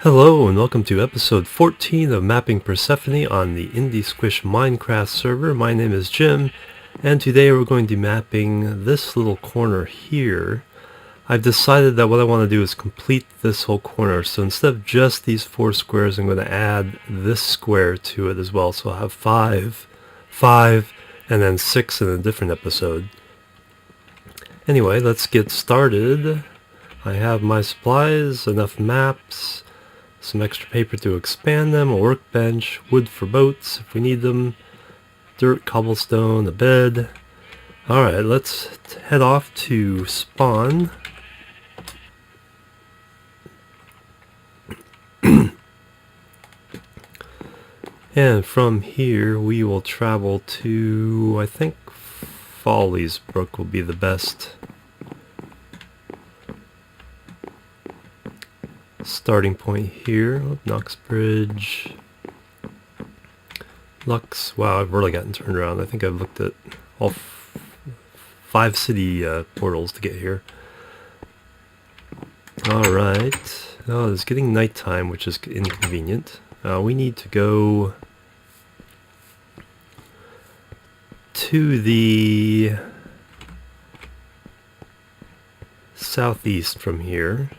Hello and welcome to episode 14 of Mapping Persephone on the Indie Squish Minecraft server. My name is Jim, and today we're going to be mapping this little corner here. I've decided that what I want to do is complete this whole corner, so instead of just these 4 squares, I'm going to add this square to it as well. So I'll have 5, and then 6 in a different episode. Anyway, let's get started. I have my supplies, enough maps, some extra paper to expand them, a workbench, wood for boats if we need them, dirt, cobblestone, a bed. Alright, let's head off to spawn. And from here we will travel to, I think Folleys Brook will be the best starting point here. Knoxbridge, Lux. Wow, I've really gotten turned around. I think I've looked at all 5 city portals to get here. Alright. Oh, it's getting nighttime, which is inconvenient. We need to go to the southeast from here.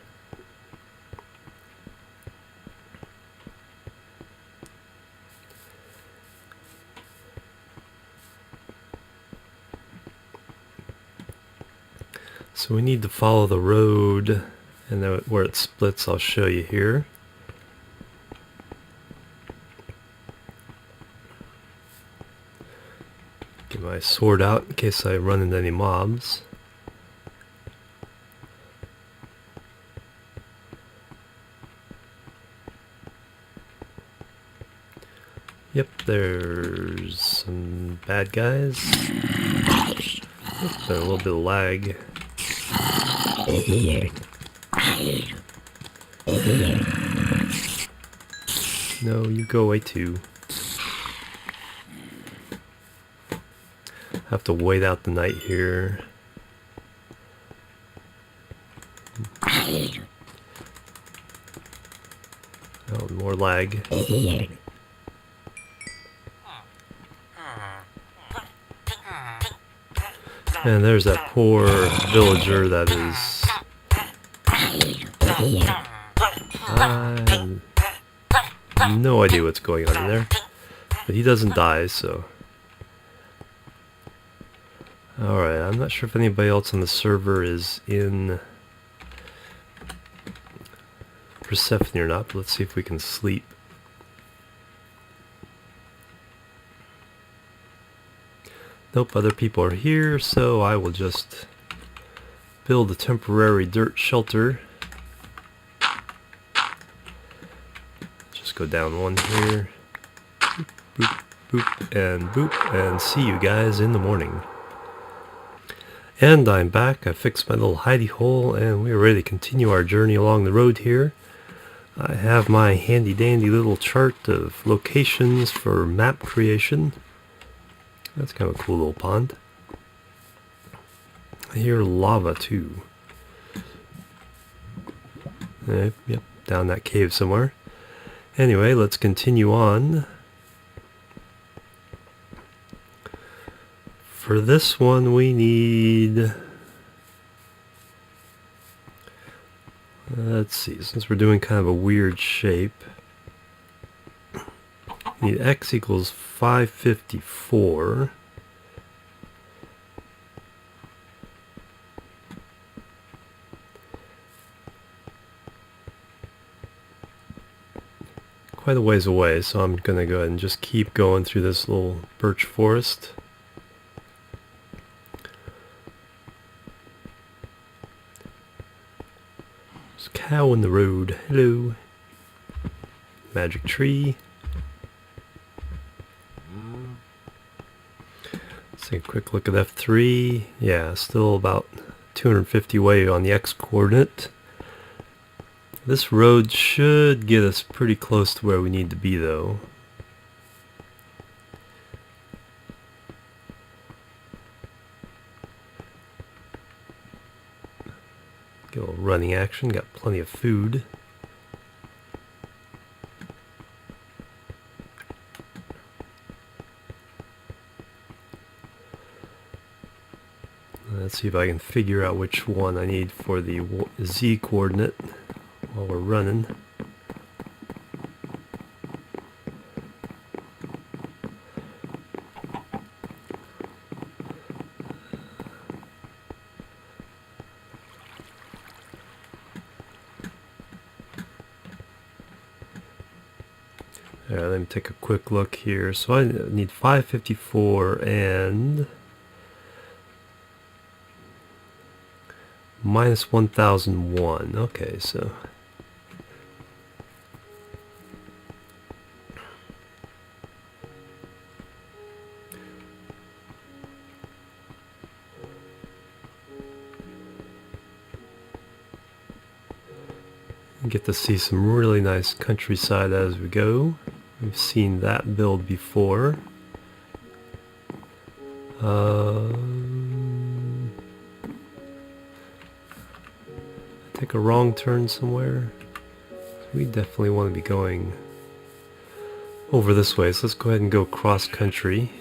So we need to follow the road, and then where it splits I'll show you here. Get my sword out in case I run into any mobs. Yep, there's some bad guys. Oops, a little bit of lag. No, you go away too. Have to wait out the night here. Oh, more lag. And there's that poor villager that is... I have no idea what's going on in there. But he doesn't die, so... Alright, I'm not sure if anybody else on the server is in Persephone or not, but let's see if we can sleep. Nope, other people are here, so I will just build a temporary dirt shelter. Just go down one here. Boop, boop, boop, and see you guys in the morning. And I'm back. I fixed my little hidey hole, and we are ready to continue our journey along the road here. I have my handy dandy little chart of locations for map creation. That's kind of a cool little pond. I hear lava too. Yep, down that cave somewhere. Anyway, let's continue on. For this one we need... Let's see, since we're doing kind of a weird shape, we need x equals 554. Quite a ways away, so I'm going to go ahead and just keep going through this little birch forest. There's a cow in the road. Hello. Magic tree. Let's take a quick look at F3. Yeah, still about 250 away on the X coordinate. This road should get us pretty close to where we need to be though. Get a little running action, got plenty of food. Let's see if I can figure out which one I need for the Z coordinate while we're running. Alright, let me take a quick look here. So I need 554 and minus 1001. Okay, so get to see some really nice countryside as we go. We've seen that build before. Take a wrong turn somewhere. We definitely want to be going over this way, so let's go ahead and go cross country.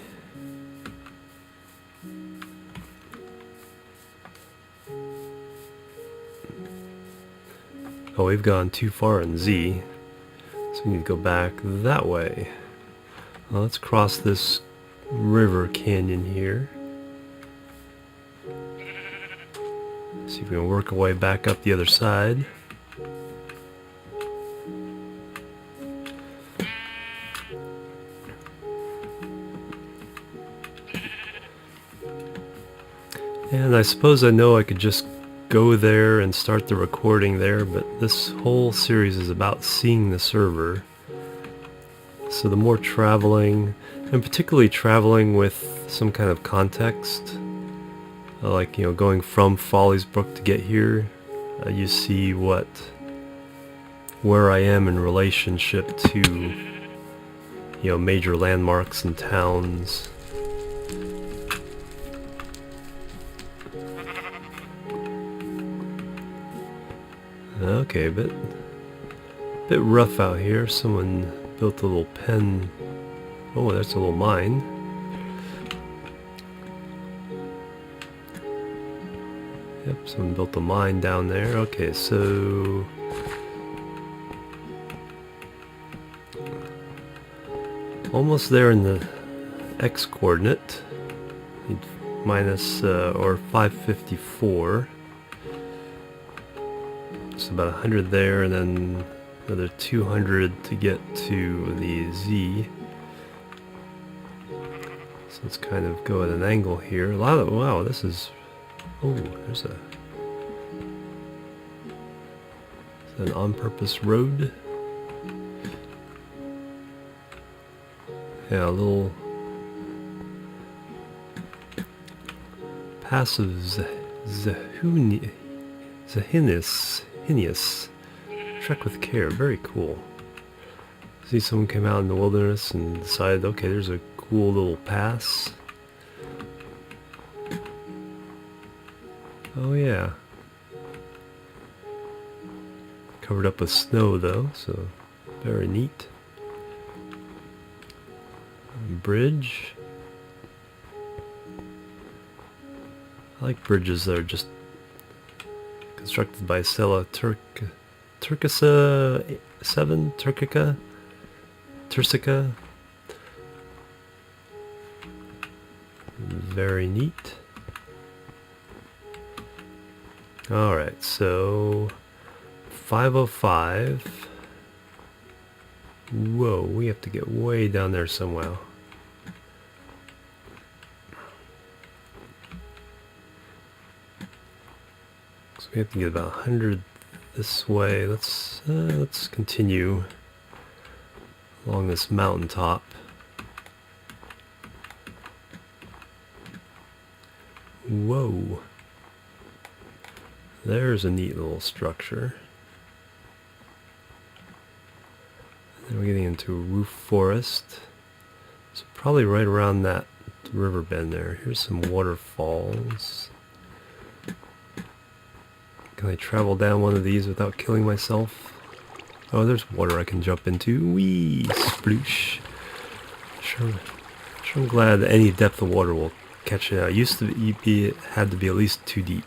Oh, we've gone too far in Z, so we need to go back that way. Well, let's cross this river canyon here. See if we can work our way back up the other side. And I suppose I know I could just go there and start the recording there, but this whole series is about seeing the server. So the more traveling, and particularly traveling with some kind of context, like, you know, going from Folleys Brook to get here, you see where I am in relationship to, you know, major landmarks and towns. Okay, bit rough out here. Someone built a little pen. Oh, that's a little mine. Yep, someone built a mine down there. Okay, so almost there in the X coordinate. Need minus or 554. So about 100 there, and then another 200 to get to the Z. So let's kind of go at an angle here. A lot of, wow, this is, oh, there's a, is that an on-purpose road? Yeah, a little passive Hinius. Trek with care. Very cool. See, someone came out in the wilderness and decided, okay, there's a cool little pass. Oh yeah. Covered up with snow though, so very neat. Bridge. I like bridges that are just constructed by Stella Turcica 7, Turcica. Very neat. Alright, so 505. Whoa, we have to get way down there somehow. So we have to get about 100 this way. Let's continue along this mountaintop. Whoa. There's a neat little structure. And then we're getting into a roof forest. So probably right around that river bend there. Here's some waterfalls. Can I travel down one of these without killing myself? Oh, there's water I can jump into. Whee! Sploosh. Sure I'm glad that any depth of water will catching it. It used to be, it had to be at least 2 deep.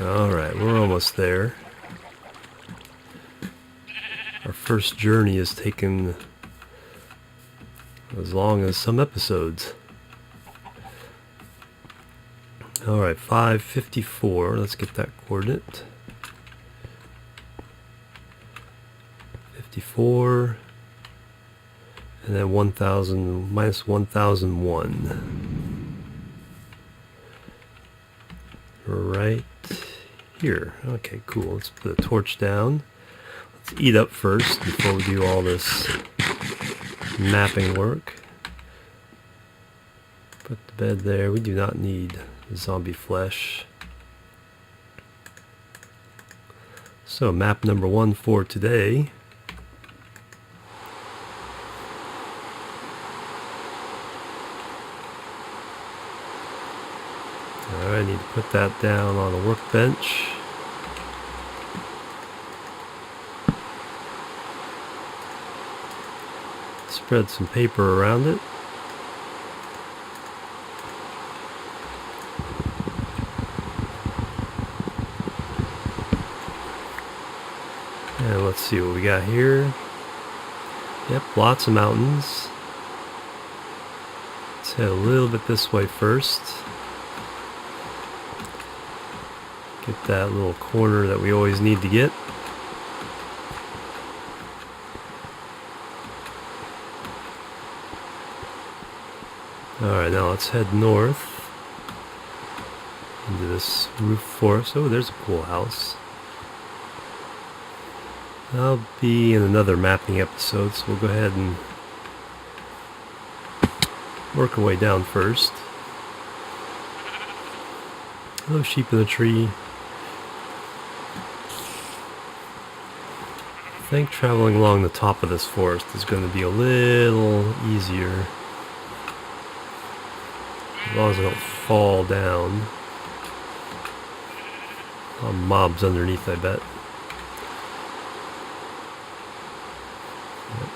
Alright, we're almost there. Our first journey has taken as long as some episodes. Alright, 554. Let's get that coordinate. 54. And then 1000 minus 1001. Right here. Okay, cool. Let's put a torch down. Let's eat up first before we do all this mapping work. Put the bed there. We do not need zombie flesh. So map number 1 for today. Alright, I need to put that down on a workbench. Spread some paper around it. And let's see what we got here. Yep, lots of mountains. Let's head a little bit this way first. Get that little corner that we always need to get. Alright, now let's head north into this roof forest. Oh, there's a cool house. I'll be in another mapping episode, so we'll go ahead and work our way down first. Oh, sheep in the tree. I think traveling along the top of this forest is going to be a little easier. As long as I don't fall down. Mobs underneath, I bet. Yep.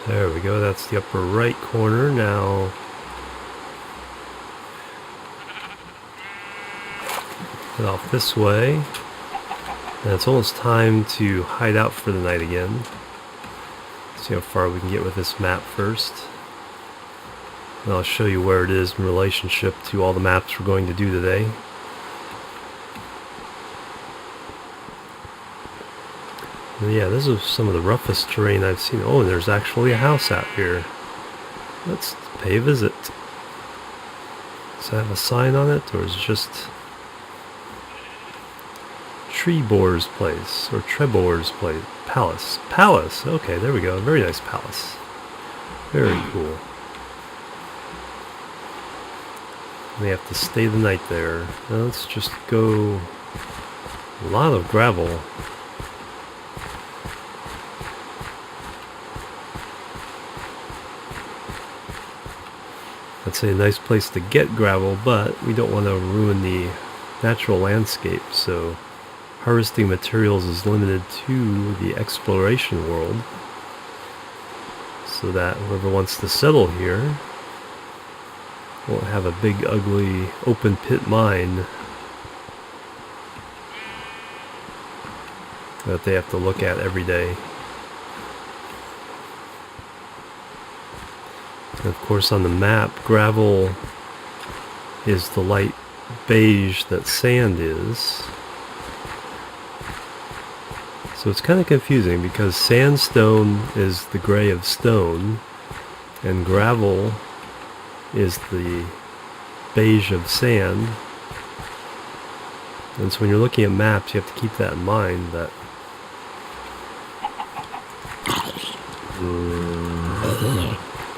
There we go, that's the upper right corner. Now head off this way. And it's almost time to hide out for the night again. See how far we can get with this map first. And I'll show you where it is in relationship to all the maps we're going to do today. And yeah, this is some of the roughest terrain I've seen. Oh, and there's actually a house out here. Let's pay a visit. Does it have a sign on it, or is it just Trebor's place, or Trebor's place? Palace. Palace! Okay, there we go. Very nice palace. Very cool. We have to stay the night there. Now let's just go. A lot of gravel. I'd say a nice place to get gravel, but we don't want to ruin the natural landscape, so harvesting materials is limited to the exploration world, so that whoever wants to settle here won't have a big ugly open pit mine that they have to look at every day. And of course on the map, gravel is the light beige that sand is. So it's kind of confusing because sandstone is the gray of stone and gravel is the beige of sand. And so when you're looking at maps, you have to keep that in mind, that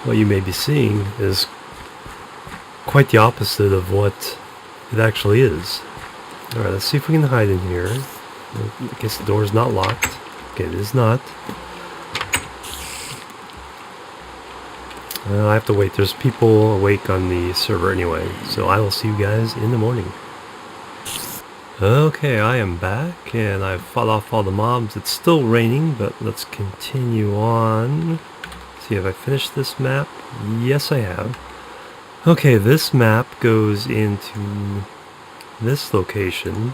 what you may be seeing is quite the opposite of what it actually is. Alright, let's see if we can hide in here. I guess the door is not locked. Okay, it is not. I have to wait. There's people awake on the server anyway, so I will see you guys in the morning. Okay, I am back, and I've fought off all the mobs. It's still raining, but let's continue on. See if I finished this map. Yes, I have. Okay, this map goes into this location.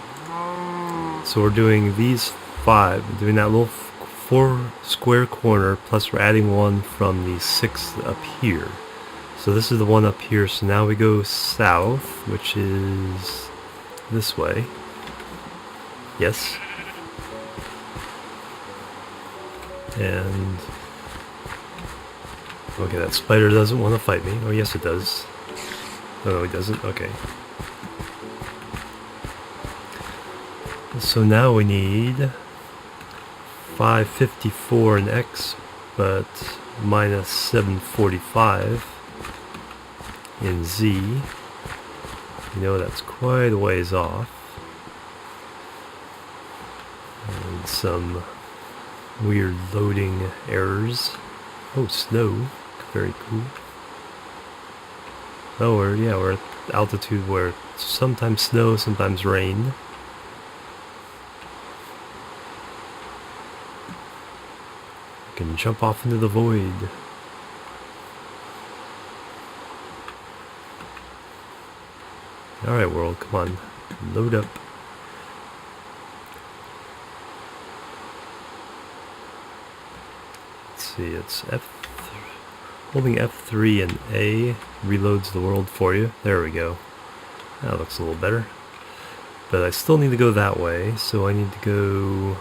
So we're doing these 5. We're doing that little 4 square corner, plus we're adding one from the 6th up here. So this is the one up here. So now we go south, which is this way. Yes. And okay, that spider doesn't want to fight me. Oh, yes, it does. Oh, no, it doesn't. Okay. So now we need 554 in X, but minus 745 in Z. You know that's quite a ways off. And some weird loading errors. Oh, snow. Very cool. Oh, we're at altitude where sometimes snow, sometimes rain. I can jump off into the void. Alright, world, come on. Load up. Let's see, it's holding F3 and A reloads the world for you. There we go. That looks a little better. But I still need to go that way, so I need to go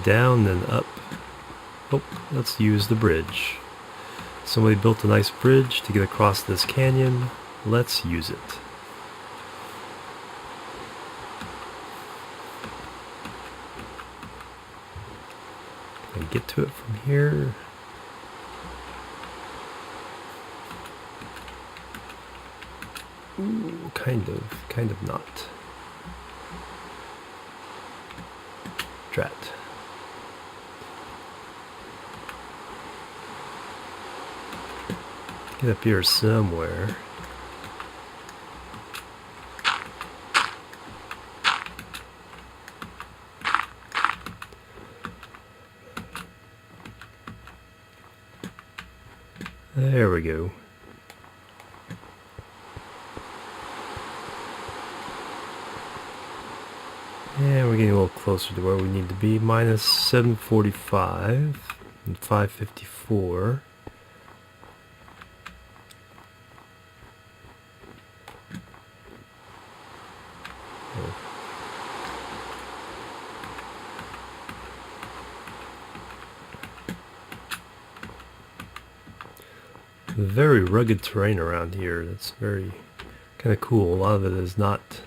down and up. Oh, let's use the bridge. Somebody built a nice bridge to get across this canyon. Let's use it. Can I get to it from here? Ooh, kind of not. Drat. Get up here somewhere. There we go. And we're getting a little closer to where we need to be. Minus 745 and 554. Very rugged terrain around here. That's very kind of cool. A lot of it is not.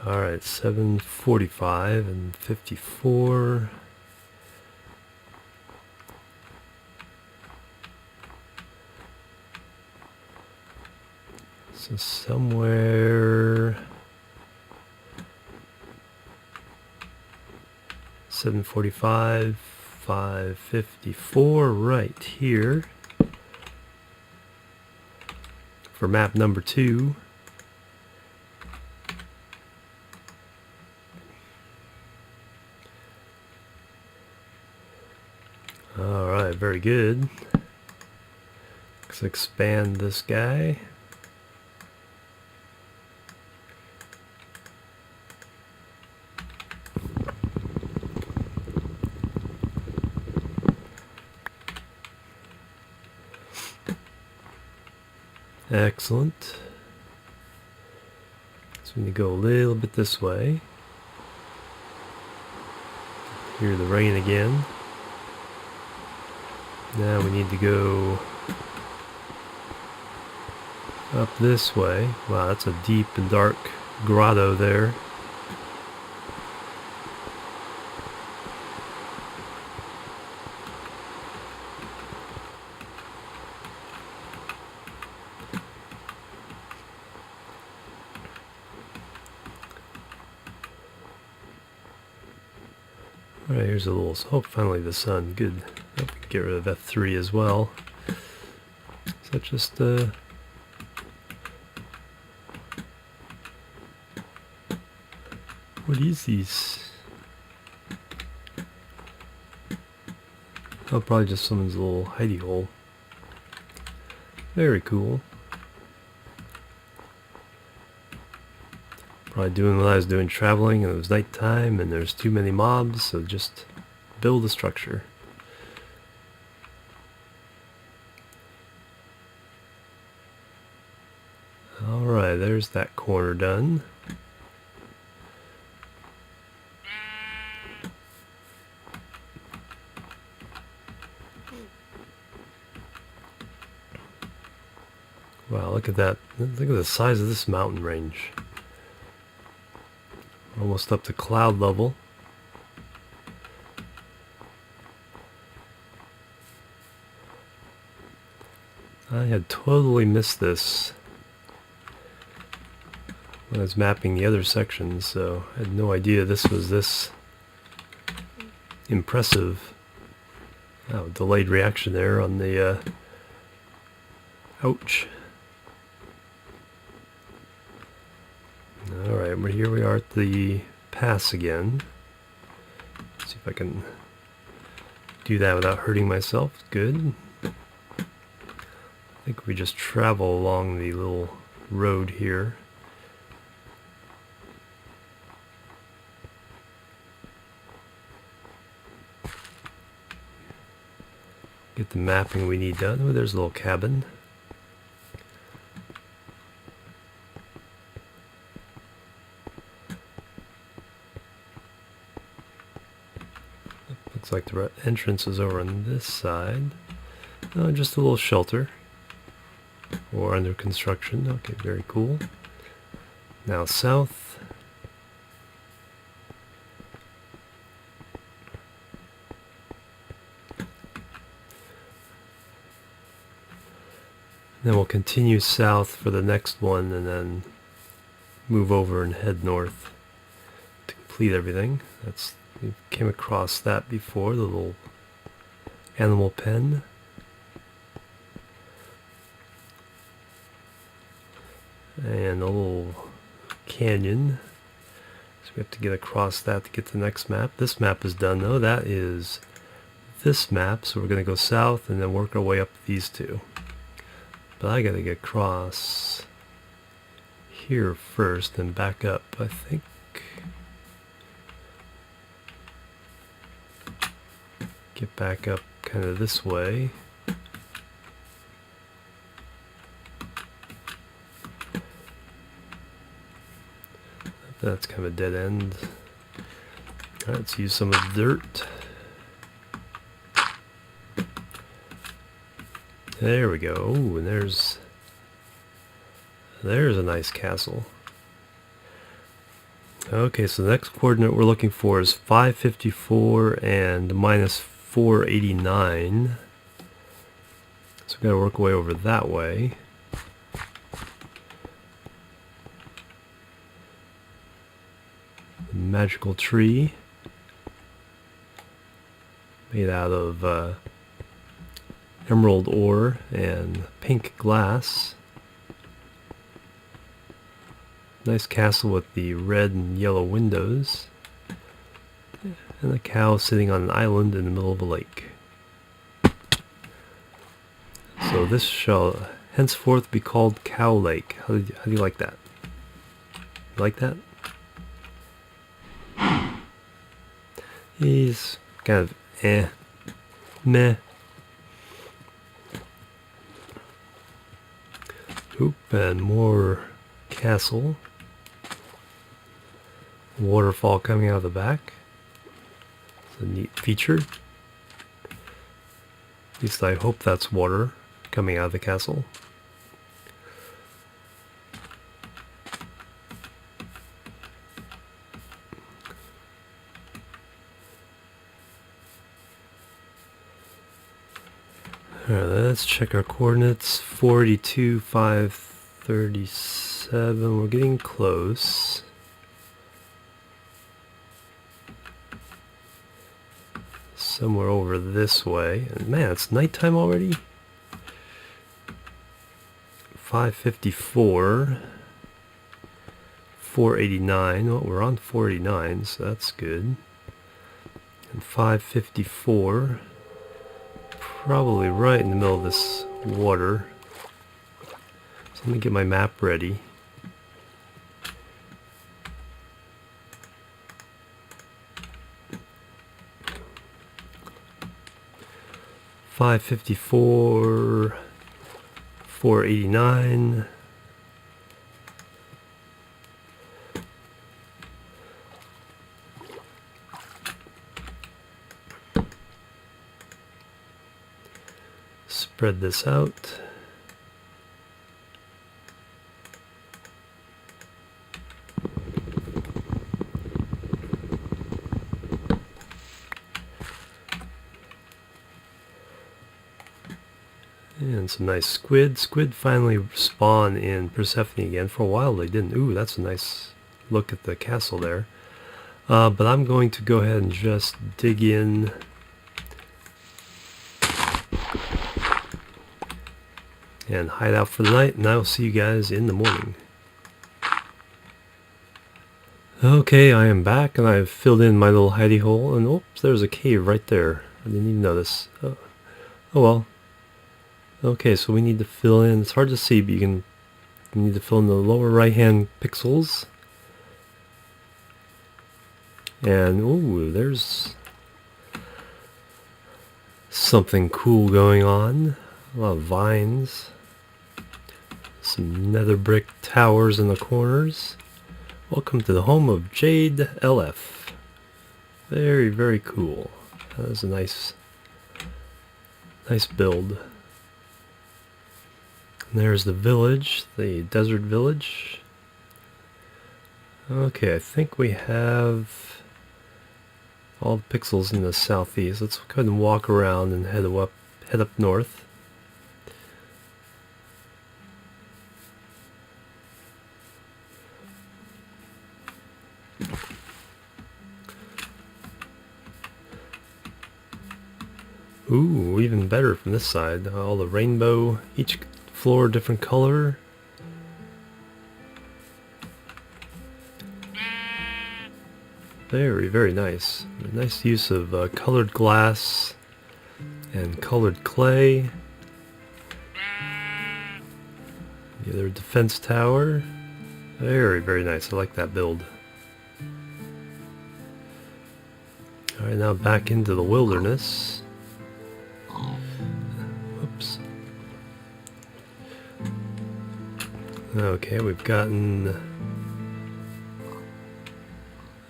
Alright, 745 and 54. So somewhere 745, 554 right here for map number 2. Alright, very good. Let's expand this guy. Excellent. So we need to go a little bit this way. Hear the rain again. Now we need to go up this way. Wow, that's a deep and dark grotto there. Alright, here's a little, oh, finally the sun, good. Oh, get rid of F3 as well. Is that just, what is these? Oh, probably just someone's little hidey hole. Very cool. Probably doing what I was doing, traveling, and it was nighttime, and there's too many mobs, so just build a structure. Alright, there's that corner done. Wow, look at that. Look at the size of this mountain range. Almost up to cloud level. I had totally missed this when I was mapping the other sections, so I had no idea this was this impressive. Oh, delayed reaction there on the, ouch. Alright, well, here we are at the pass again. Let's see if I can do that without hurting myself. Good. I think we just travel along the little road here. Get the mapping we need done. Oh, there's a little cabin. Looks like the entrance is over on this side. Oh, just a little shelter. Or under construction. Okay, very cool. Now south. Then we'll continue south for the next one and then move over and head north to complete everything. We came across that before, the little animal pen. And a little canyon. So we have to get across that to get to the next map. This map is done though. That is this map. So we're going to go south and then work our way up these two. But I got to get across here first and back up, I think. Get back up kind of this way. That's kind of a dead end. Alright, let's use some of the dirt. There we go. Ooh, and there's a nice castle. Okay, so the next coordinate we're looking for is 554 and minus 489. So we've got to work our way over that way. Magical tree made out of emerald ore and pink glass. Nice castle with the red and yellow windows. And a cow sitting on an island in the middle of a lake. So this shall henceforth be called Cow Lake. How do you like that? You like that? He's kind of meh. Oop, and more castle. Waterfall coming out of the back. It's a neat feature. At least I hope that's water coming out of the castle. Alright, let's check our coordinates. 482, 537. We're getting close. somewhere over this way. And man, it's nighttime already. 554. 489. Well, we're on 489, so that's good. And 554. Probably right in the middle of this water. So let me get my map ready. $554, 489. Spread this out. And some nice squid. Squid finally spawn in Persephone again. For a while they didn't. Ooh, that's a nice look at the castle there. But I'm going to go ahead and just dig in. And hide out for the night, and I'll see you guys in the morning. Okay, I am back, and I've filled in my little hidey hole, and oops, there's a cave right there. I didn't even notice. Oh well. Okay, so we need to fill in. It's hard to see, but you need to fill in the lower right-hand pixels. And ooh, there's something cool going on. A lot of vines. Some nether brick towers in the corners. Welcome to the home of Jade LF. Very, very cool. That was a nice build. And there's the village, the desert village. Okay, I think we have all the pixels in the southeast. Let's go ahead and walk around and head up north. Ooh, even better from this side. All the rainbow, each floor different color. Very, very nice. A nice use of colored glass and colored clay. The other defense tower. Very, very nice. I like that build. Alright, now back into the wilderness. Oops. Okay, we've gotten...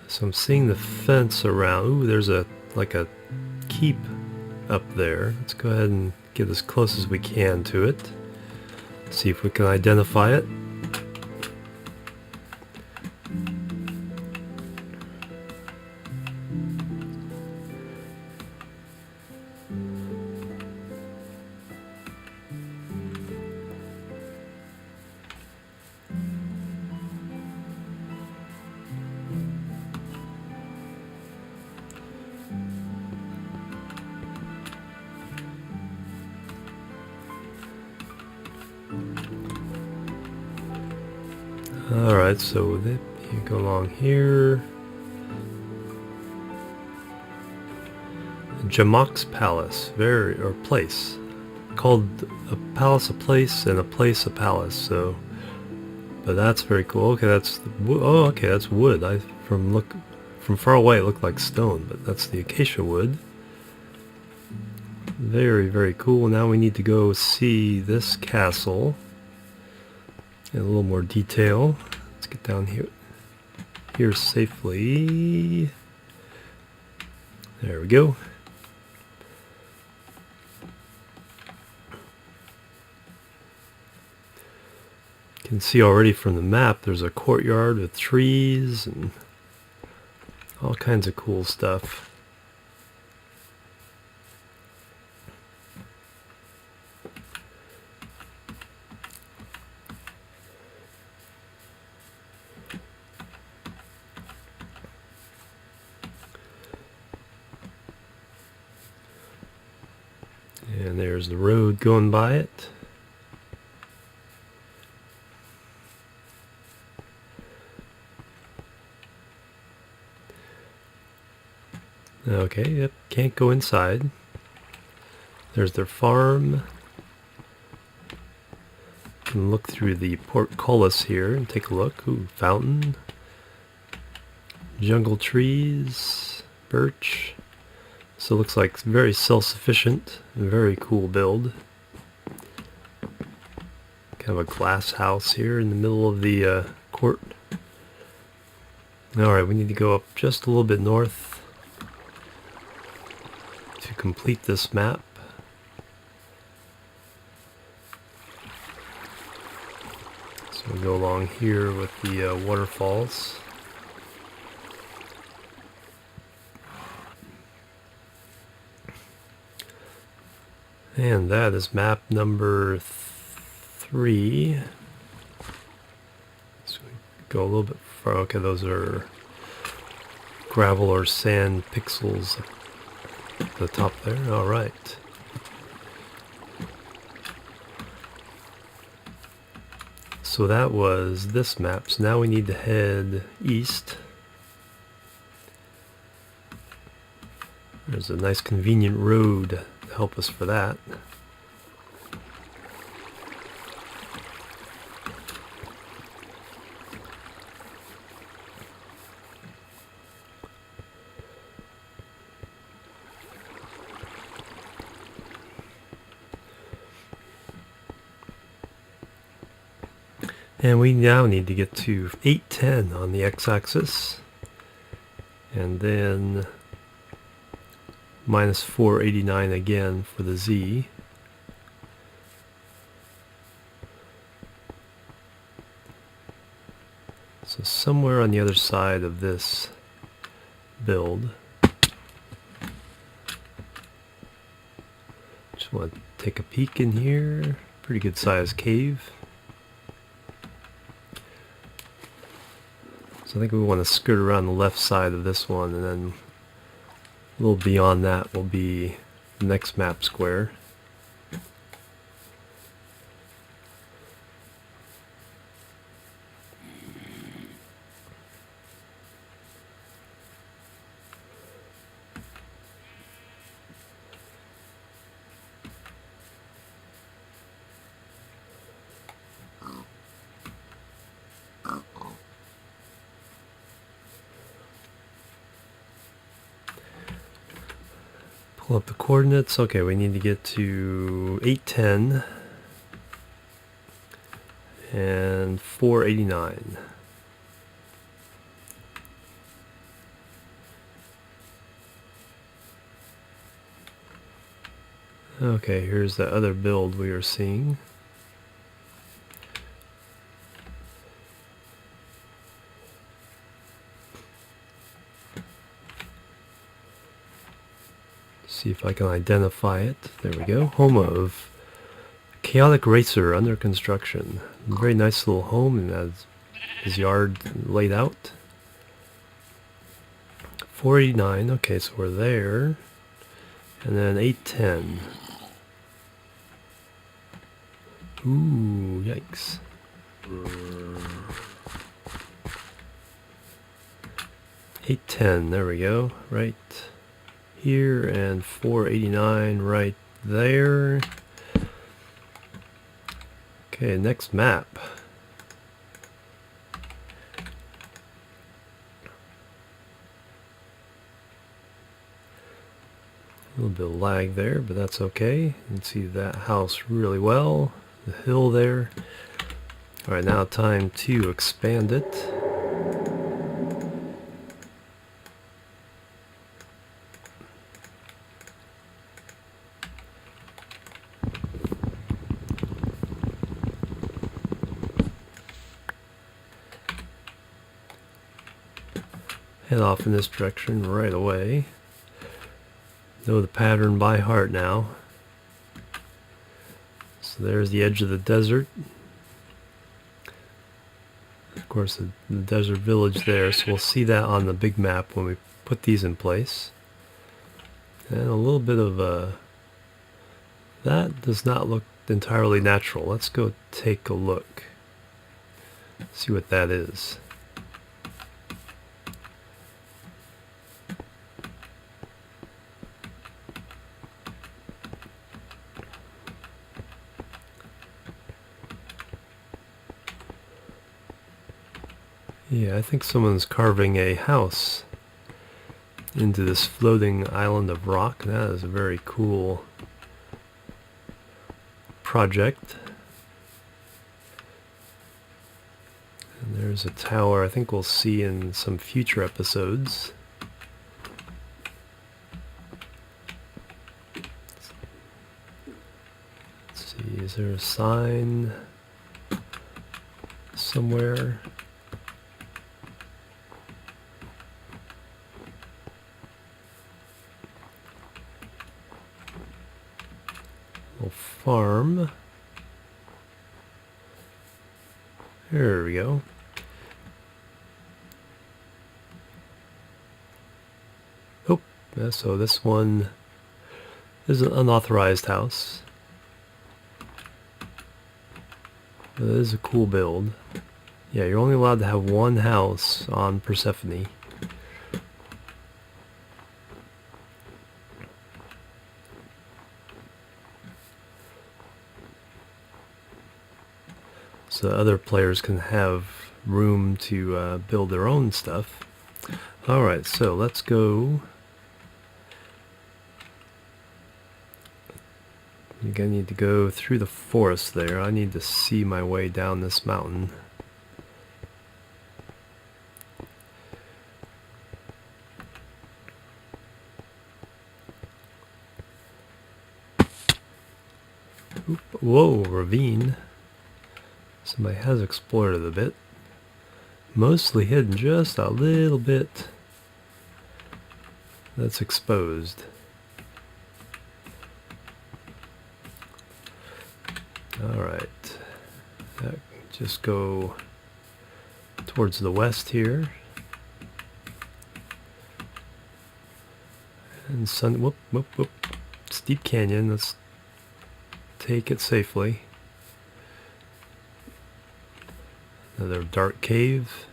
So I'm seeing the fence around. Ooh, there's like a keep up there. Let's go ahead and get as close as we can to it. See if we can identify it. Alright, so you go along here. Jamok's Palace, or place. Called a palace a place and a place a palace, so... But that's very cool. Okay, that's... Oh, okay, that's wood. From far away it looked like stone, but that's the acacia wood. Very, very cool. Now we need to go see this castle in a little more detail. Let's get down here safely. There we go. You can see already from the map there's a courtyard with trees and all kinds of cool stuff. there's the road going by it. Okay, yep, can't go inside. There's their farm. You can look through the portcullis here and take a look. Ooh, fountain. Jungle trees. Birch. So it looks like very self-sufficient. Very cool build. Kind of a glass house here in the middle of the court. Alright, we need to go up just a little bit north to complete this map. So we'll go along here with the waterfalls. And that is map number 3. So we go a little bit far. Okay, those are gravel or sand pixels at the top there. Alright. So that was this map. So now we need to head east. There's a nice convenient road to help us for that. And we now need to get to 810 on the x-axis, and then minus 489 again for the z. So somewhere on the other side of this build. Just want to take a peek in here. Pretty good sized cave. So I think we want to skirt around the left side of this one, and then a little beyond that will be the next map square. Pull up the coordinates. Okay, we need to get to 810 and 489. Okay, here's the other build we are seeing. See if I can identify it. There we go. Home of Chaotic Racer under construction. Very nice little home, and has his yard laid out. 489. Okay, so we're there. And then 810. Ooh, yikes. 810. There we go. Right here, and 489 right there. Okay, next map. A little bit of lag there, but that's okay. You can see that house really well. The hill there. Alright, now time to expand it. Head off in this direction right away. Know the pattern by heart now. So there's the edge of the desert. Of course, the desert village there, so we'll see that on the big map when we put these in place. And a little bit of That does not look entirely natural. Let's go take a look. See what that is. Yeah, I think someone's carving a house into this floating island of rock. That is a very cool project. And there's a tower I think we'll see in some future episodes. Let's see, is there a sign somewhere? Little farm. There we go. Oh, yeah, so this one is an unauthorized house. But it is a cool build. Yeah, you're only allowed to have one house on Persephone. So other players can have room to build their own stuff. Alright, so let's go. You're gonna need to go through the forest there. I need to see my way down this mountain. Oop, whoa, ravine. Somebody has explored it a bit. Mostly hidden, just a little bit that's exposed. Alright, just go towards the west here. And whoop, whoop, whoop. Steep canyon, let's take it safely. Another dark cave.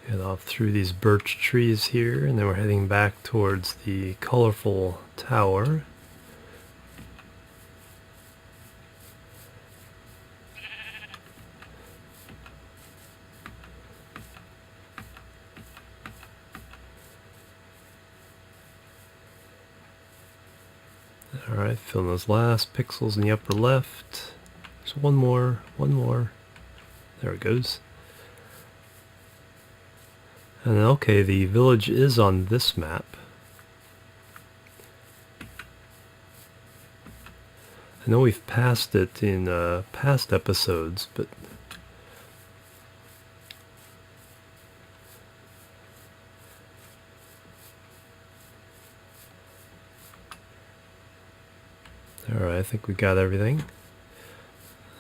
Head off through these birch trees here, and then we're heading back towards the colorful tower. Alright, filling those last pixels in the upper left. There's one more. There it goes. And then, okay, the village is on this map. I know we've passed it in past episodes, but alright, I think we got everything.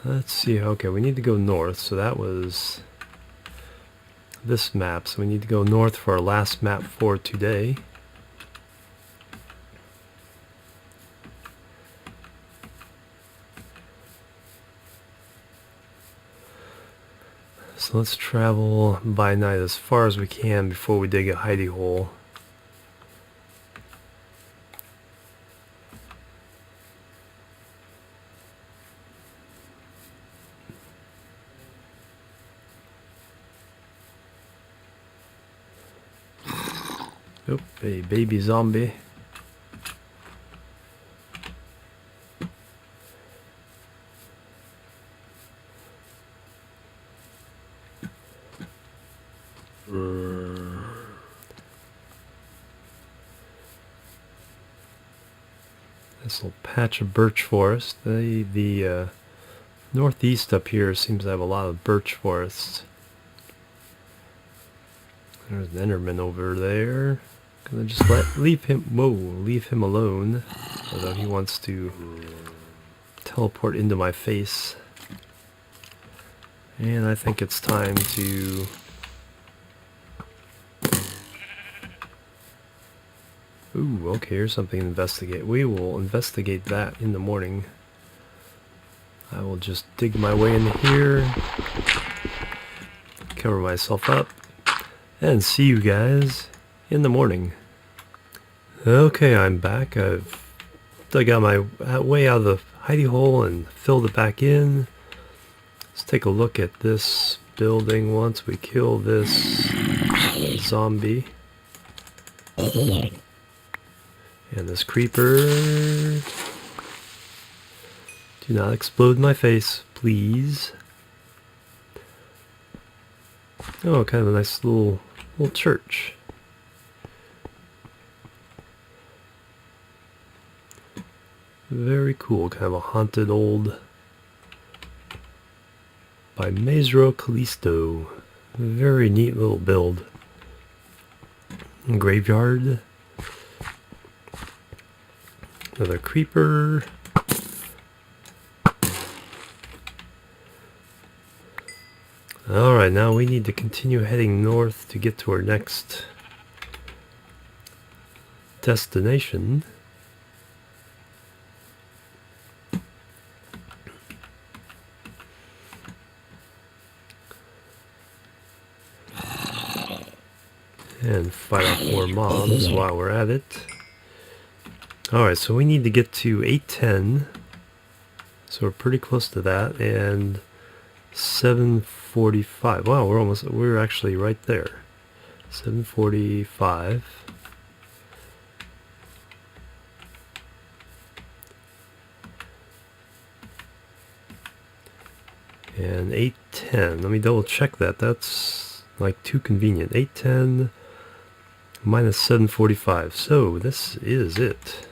Let's see, okay, we need to go north, so that was this map, so we need to go north for our last map for today. So let's travel by night as far as we can before we dig a hidey hole. Oop, a baby zombie. This little patch of birch forest. The northeast up here seems to have a lot of birch forests. There's an Enderman over there. Gonna just leave him alone. Although he wants to teleport into my face. And I think it's time to... Ooh, okay, here's something to investigate. We will investigate that in the morning. I will just dig my way into here, cover myself up, and see you guys in the morning. Okay, I'm back. I've dug out my way out of the hidey hole and filled it back in. Let's take a look at this building once we kill this zombie. And this creeper. Do not explode my face, please. Oh, kind of a nice little church. Very cool, kind of a haunted old... by Mesro Callisto. Very neat little build. Graveyard. Another creeper. Alright, now we need to continue heading north to get to our next destination. And fight off more mobs while we're at it. Alright, so we need to get to 810. So we're pretty close to that. And 745. Wow, we're actually right there. 745. And 810. Let me double check that. That's like too convenient. 810 minus 745. So this is it.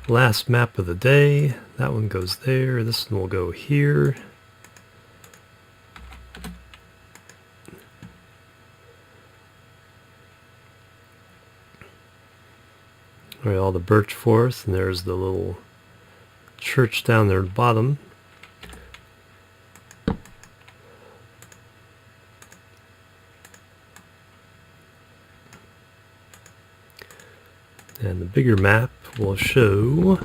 Last map of the day. That one goes there. This one will go here. Alright, all the birch forest, and there's the little church down there at the bottom. And the bigger map will show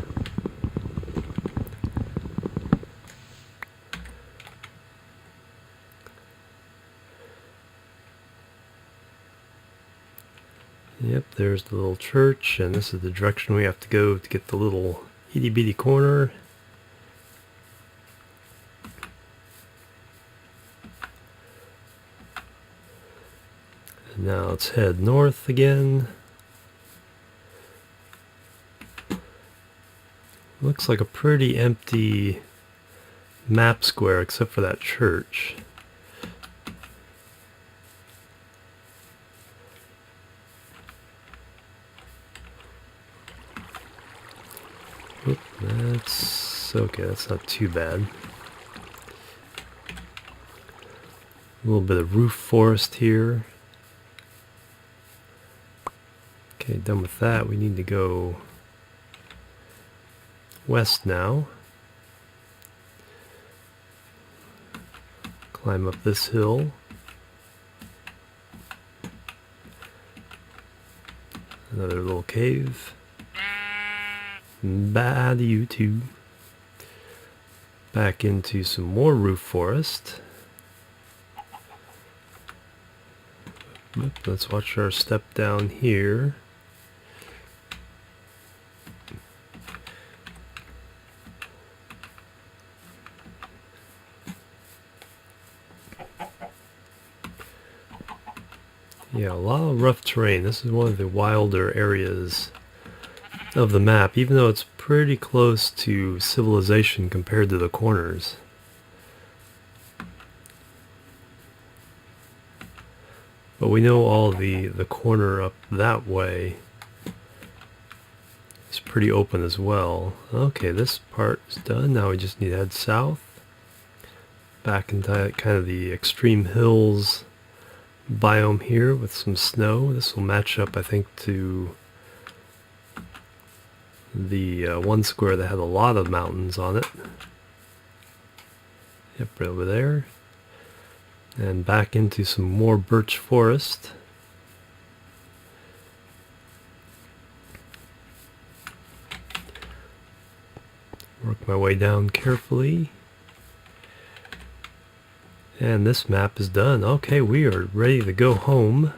yep, there's the little church, and this is the direction we have to go to get the little itty bitty corner. And now let's head north again. Looks like a pretty empty map square except for that church. Oop, that's okay, that's not too bad. A little bit of roof forest here. Okay, done with that. We need to go west now. Climb up this hill. Another little cave. Bye to you too. Back into some more roof forest. Let's watch our step down here. Yeah, a lot of rough terrain. This is one of the wilder areas of the map, even though it's pretty close to civilization compared to the corners. But we know all the corner up that way is pretty open as well. Okay, this part is done. Now we just need to head south. Back into kind of the extreme hills biome here with some snow. This will match up, I think, to the one square that had a lot of mountains on it. Yep, right over there. And back into some more birch forest. Work my way down carefully. And this map is done. Okay, we are ready to go home.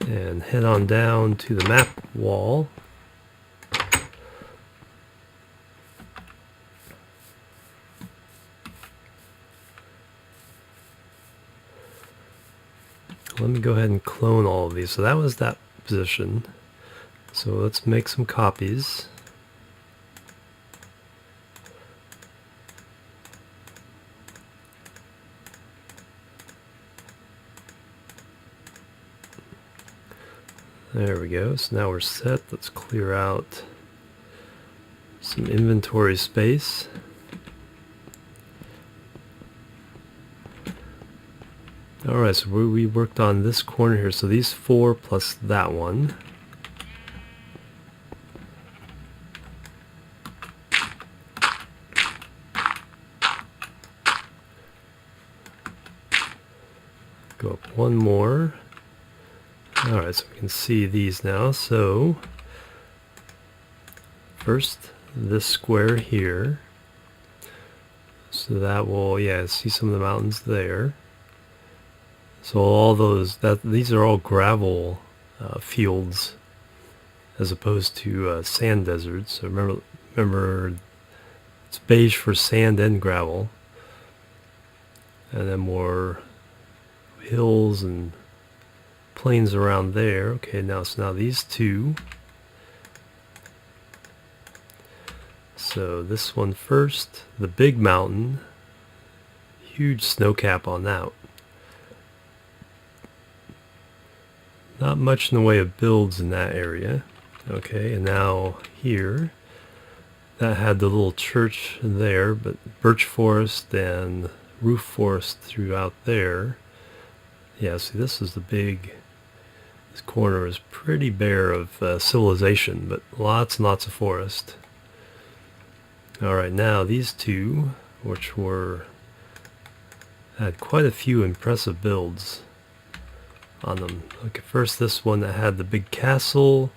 And head on down to the map wall. Let me go ahead and clone all of these. So that was that position. So let's make some copies. There we go. So now we're set. Let's clear out some inventory space. Alright, so we worked on this corner here. So these 4 plus that one. Go up one more. Alright, so we can see these now. So first this square here. So that will, yeah, see some of the mountains there. So all those, these are all gravel fields as opposed to sand deserts. So remember it's beige for sand and gravel. And then more hills and plains around there. Okay, now these two. So this one first, the big mountain, huge snow cap on that. Not much in the way of builds in that area. Okay, and now here, that had the little church there, but birch forest and roof forest throughout there. Yeah, see, this is the big, this corner is pretty bare of civilization, but lots and lots of forest. Alright, now these two, which had quite a few impressive builds on them. Okay, first this one that had the big castle,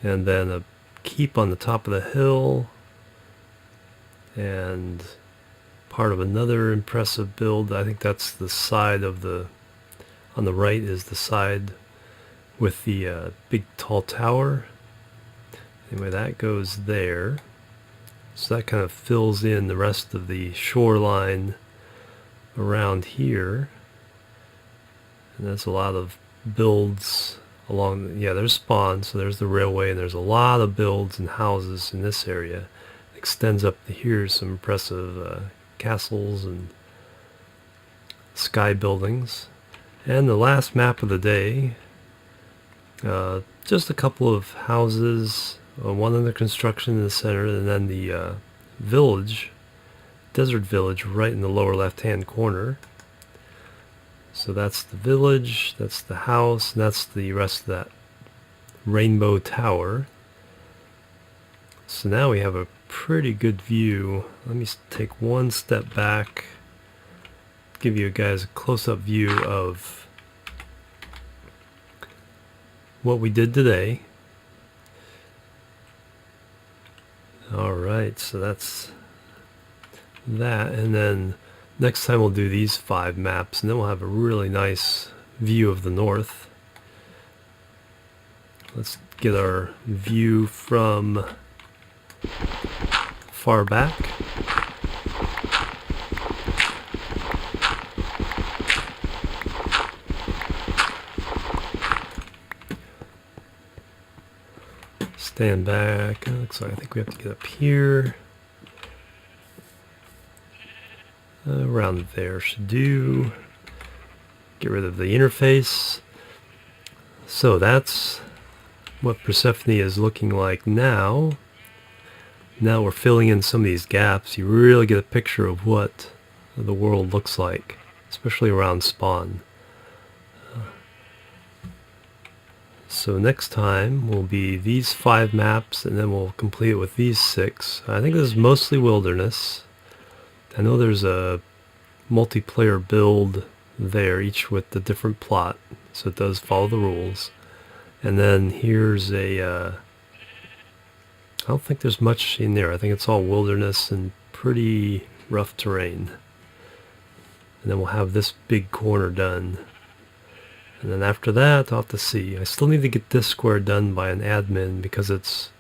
and then a keep on the top of the hill, and part of another impressive build. I think that's the side of the, on the right is the side with the big tall tower. Anyway, that goes there. So that kind of fills in the rest of the shoreline around here. And there's a lot of builds along, yeah, there's spawn, so there's the railway, and there's a lot of builds and houses in this area. It extends up to here, some impressive castles and sky buildings. And the last map of the day, just a couple of houses, one under construction in the center, and then the village, desert village, right in the lower left hand corner. So that's the village, that's the house, and that's the rest of that rainbow tower. So now we have a pretty good view. Let me take one step back, give you guys a close-up view of what we did today. Alright, so that's that, and then next time we'll do these 5 maps, and then we'll have a really nice view of the north. Let's get our view from far back. Stand back. Looks like I think we have to get up here. Around there should do. Get rid of the interface. So that's what Persephone is looking like now. Now we're filling in some of these gaps. You really get a picture of what the world looks like, especially around spawn. So next time will be these 5 maps, and then we'll complete it with these 6. I think this is mostly wilderness. I know there's a multiplayer build there, each with the different plot, so it does follow the rules. And then here's a I don't think there's much in there. I think it's all wilderness and pretty rough terrain. And then we'll have this big corner done. And then after that, I'll have to see. I still need to get this square done by an admin because it's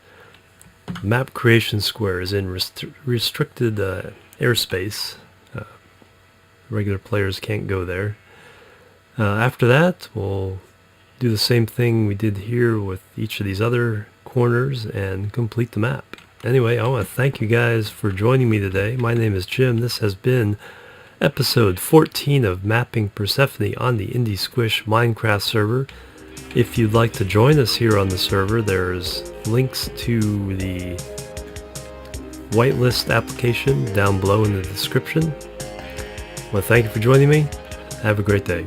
map creation square is in restricted airspace. Regular players can't go there. After that, we'll do the same thing we did here with each of these other corners and complete the map. Anyway, I want to thank you guys for joining me today. My name is Jim. This has been episode 14 of Mapping Persephone on the Indie Squish Minecraft server. If you'd like to join us here on the server, there's links to the whitelist application down below in the description. I want to thank you for joining me. Have a great day.